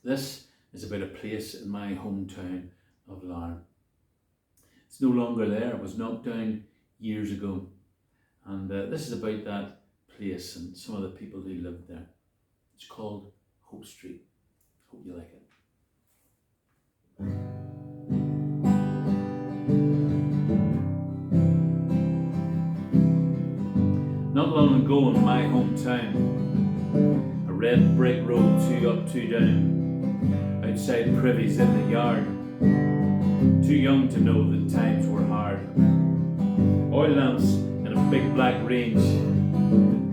This is about a place in my hometown of Larne. It's no longer there, it was knocked down years ago. And this is about that place and some of the people who lived there. It's called Hope Street. Hope you like it. Not long ago in my hometown, a red brick road, 2 up, 2 down, outside privies in the yard. Too young to know that times were hard. Oil lamps in a big black range,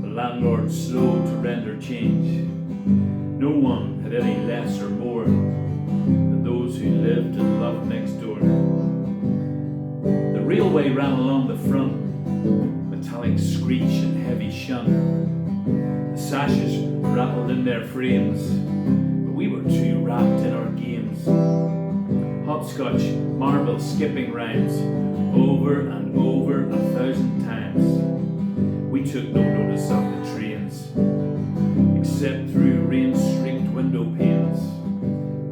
the landlord slow to render change. No one had any less or more than those who lived and loved next door. The railway ran along the front, metallic screech and heavy shunt. The sashes rattled in their frames, but we were too wrapped in our games. Hopscotch, marble skipping rounds, over and over 1,000 times. We took no notice of the trains, except through rain-streaked window panes.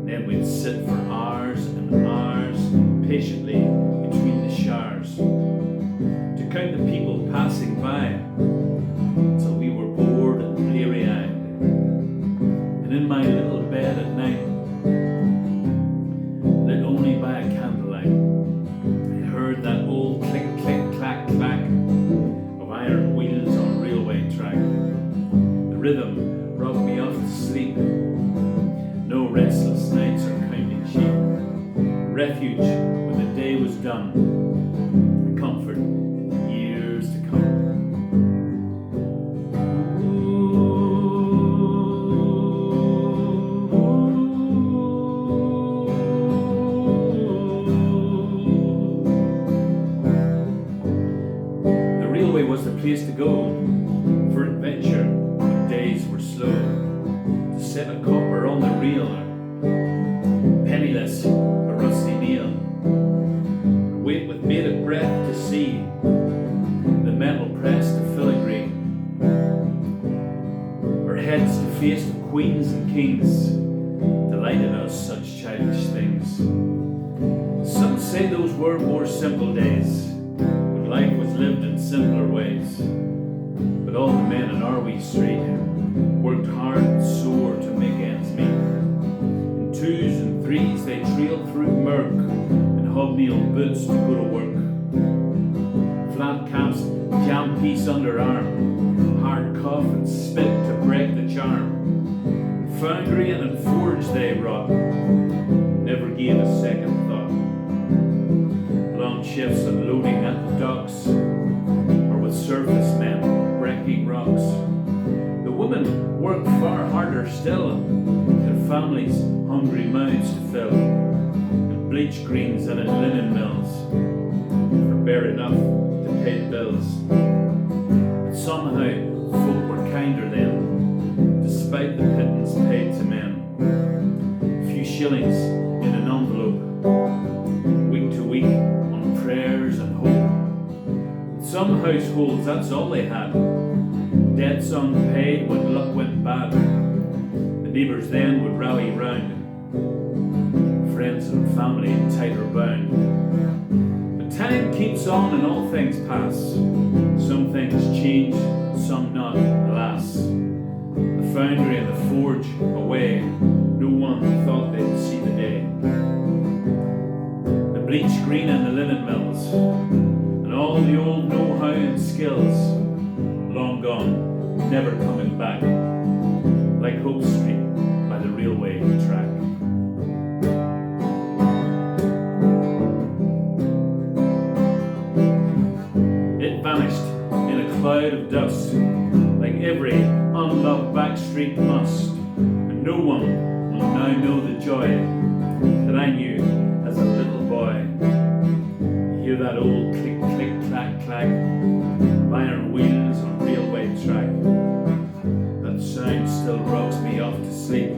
Then we'd sit for hours and hours, patiently between the showers, to count the people passing by, till we were bored and bleary-eyed. And in my little bed at night, lit only by a candlelight, I heard that old click, click, clack, clack of iron wheels on railway track. The rhythm rocked me off to sleep. No restless nights or counting sheep. Refuge when the day was done, and comfort in the years to come. The railway was the place to go for adventure when days were slow. To set a copper on the reel, penniless, a rusty nail. Wait with bated breath to see the metal press to filigree. Our heads to face the queens and kings, delight in us such childish things. Some say those were more simple days, when life was lived in simpler ways. But all the men in our wee street worked hard and sore to make ends meet. In 2s and 3s they trailed through murk in hobnailed boots to go to work. Flat caps, jam piece under arm, hard cough and spit to break the charm. In foundry and in forge they wrought, never gave a second thought. Long shifts unloading at the docks, or with surface men breaking rocks. The women worked far harder still, their families' hungry mouths to fill, in bleach greens and in linen mills, for bare enough to pay the bills. But somehow folk were kinder then, despite the pittance paid to men. A few shillings in an envelope, week to week on prayers and hope. In some households that's all they had, debts unpaid when luck went bad. The neighbours then would rally round, friends and family tighter bound. But time keeps on and all things pass. Some things change, some not, alas. The foundry and the forge away, no one thought they'd see the day. The bleach green and the linen mills, and all the old know-how and skills, long gone, never coming back, like Hope Street by the railway track. It vanished in a cloud of dust, like every unloved back street must, and no one will now know the joy that I knew as a little boy. You hear that old click, click, clack, clack of iron wheels on railway track. That sound still rocks me off to sleep.